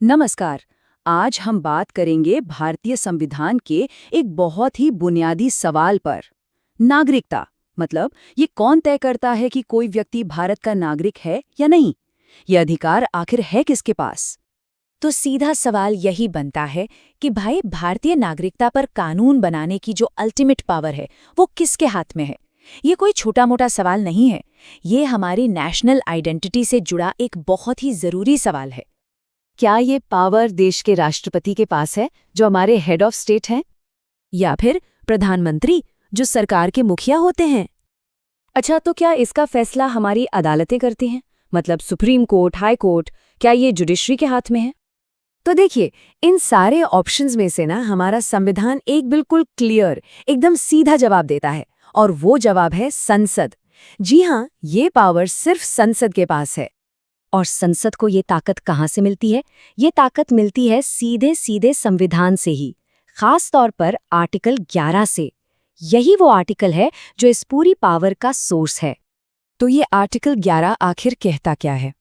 नमस्कार। आज हम बात करेंगे भारतीय संविधान के एक बहुत ही बुनियादी सवाल पर। नागरिकता मतलब ये कौन तय करता है कि कोई व्यक्ति भारत का नागरिक है या नहीं? ये अधिकार आखिर है किसके पास? तो सीधा सवाल यही बनता है कि भाई भारतीय नागरिकता पर कानून बनाने की जो अल्टीमेट पावर है वो किसके हाथ में है। ये कोई छोटा मोटा सवाल नहीं है, ये हमारी नेशनल आइडेंटिटी से जुड़ा एक बहुत ही जरूरी सवाल है। क्या ये पावर देश के राष्ट्रपति के पास है, जो हमारे हेड ऑफ स्टेट हैं? या फिर प्रधानमंत्री, जो सरकार के मुखिया होते हैं? अच्छा, तो क्या इसका फैसला हमारी अदालतें करती हैं? मतलब सुप्रीम कोर्ट, हाई कोर्ट, क्या ये जुडिशरी के हाथ में है? तो देखिए, इन सारे ऑप्शंस में से ना हमारा संविधान एक बिल्कुल क्लियर, एकदम सीधा जवाब देता है, और वो जवाब है संसद। जी हाँ, ये पावर सिर्फ संसद के पास है। और संसद को ये ताकत कहाँ से मिलती है? ये ताकत मिलती है सीधे सीधे संविधान से ही, खास तौर पर आर्टिकल 11 से। यही वो आर्टिकल है जो इस पूरी पावर का सोर्स है। तो ये आर्टिकल 11 आखिर कहता क्या है?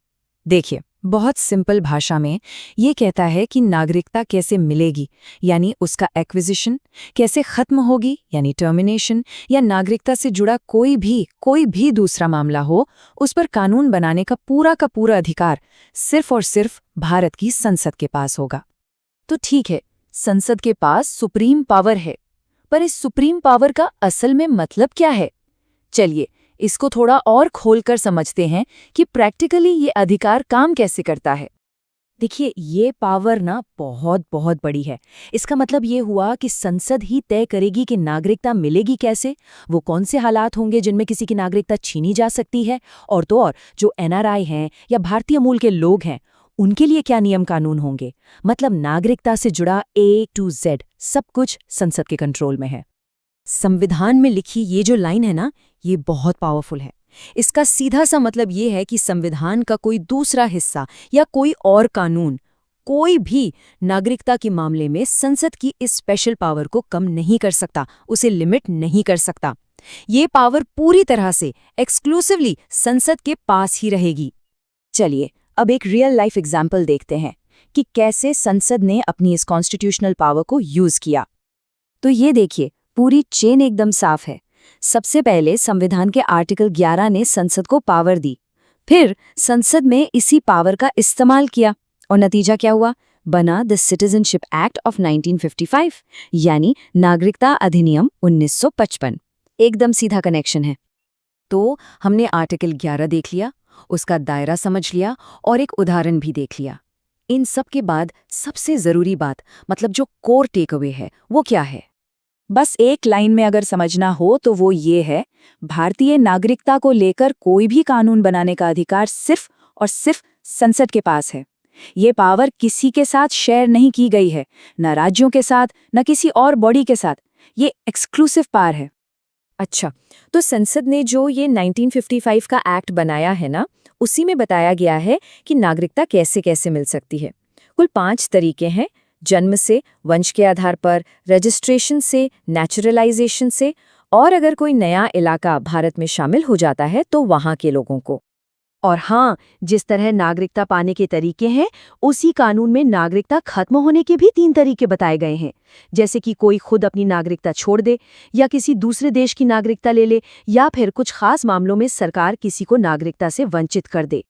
देखिए, बहुत सिंपल भाषा में ये कहता है कि नागरिकता कैसे मिलेगी, यानी उसका एक्विजिशन कैसे खत्म होगी, यानी टर्मिनेशन, या नागरिकता से जुड़ा कोई भी दूसरा मामला हो, उस पर कानून बनाने का पूरा अधिकार सिर्फ और सिर्फ भारत की संसद के पास होगा। तो ठीक है, संसद के पास सुप्रीम पावर है, पर इस सुप्रीम पावर का असल में मतलब क्या है? चलिए, इसको थोड़ा और खोलकर समझते हैं कि प्रैक्टिकली ये अधिकार काम कैसे करता है। देखिए, ये पावर ना बहुत बड़ी है। इसका मतलब ये हुआ कि संसद ही तय करेगी कि नागरिकता मिलेगी कैसे, वो कौन से हालात होंगे जिनमें किसी की नागरिकता छीनी जा सकती है, और तो और जो एनआरआई हैं या भारतीय मूल के लोग हैं, उनके लिए क्या नियम कानून होंगे। मतलब नागरिकता से जुड़ा A to Z सब कुछ संसद के कंट्रोल में है। संविधान में लिखी ये जो लाइन है ना, ये बहुत पावरफुल है। इसका सीधा सा मतलब ये है कि संविधान का कोई दूसरा हिस्सा या कोई और कानून, कोई भी नागरिकता के मामले में संसद की इस स्पेशल पावर को कम नहीं कर सकता, उसे लिमिट नहीं कर सकता। ये पावर पूरी तरह से एक्सक्लूसिवली संसद के पास ही रहेगी। चलिए, अब एक रियल लाइफ एग्जाम्पल देखते हैं कि कैसे संसद ने अपनी इस कॉन्स्टिट्यूशनल पावर को यूज किया। तो ये देखिए, पूरी चेन एकदम साफ है। सबसे पहले संविधान के आर्टिकल 11 ने संसद को पावर दी, फिर संसद में इसी पावर का इस्तेमाल किया, और नतीजा क्या हुआ? बना द सिटीजनशिप एक्ट ऑफ 1955, यानी नागरिकता अधिनियम 1955। एकदम सीधा कनेक्शन है। तो हमने आर्टिकल 11 देख लिया, उसका दायरा समझ लिया, और एक उदाहरण भी देख लिया। इन सब के बाद सबसे जरूरी बात, मतलब जो कोर टेक अवे है, वो क्या है? बस एक लाइन में अगर समझना हो तो वो ये है, भारतीय नागरिकता को लेकर कोई भी कानून बनाने का अधिकार सिर्फ और सिर्फ संसद के पास है। ये पावर किसी के साथ शेयर नहीं की गई है, न राज्यों के साथ, न किसी और बॉडी के साथ। ये एक्सक्लूसिव पावर है। अच्छा, तो संसद ने जो ये 1955 का एक्ट बनाया है ना, उसी में बताया गया है कि नागरिकता कैसे कैसे मिल सकती है। कुल 5 तरीके हैं: जन्म से, वंश के आधार पर, रजिस्ट्रेशन से, नेचुरलाइजेशन से, और अगर कोई नया इलाका भारत में शामिल हो जाता है तो वहाँ के लोगों को। और हाँ, जिस तरह नागरिकता पाने के तरीके हैं, उसी कानून में नागरिकता खत्म होने के भी 3 तरीके बताए गए हैं। जैसे कि कोई खुद अपनी नागरिकता छोड़ दे, या किसी दूसरे देश की नागरिकता ले ले, या फिर कुछ खास मामलों में सरकार किसी को नागरिकता से वंचित कर दे।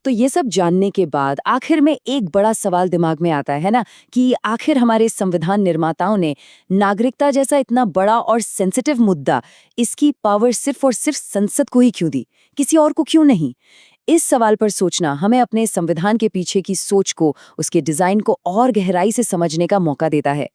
तो ये सब जानने के बाद आखिर में एक बड़ा सवाल दिमाग में आता है ना, कि आखिर हमारे संविधान निर्माताओं ने नागरिकता जैसा इतना बड़ा और सेंसिटिव मुद्दा, इसकी पावर सिर्फ और सिर्फ संसद को ही क्यों दी, किसी और को क्यों नहीं? इस सवाल पर सोचना हमें अपने संविधान के पीछे की सोच को, उसके डिजाइन को और गहराई से समझने का मौका देता है।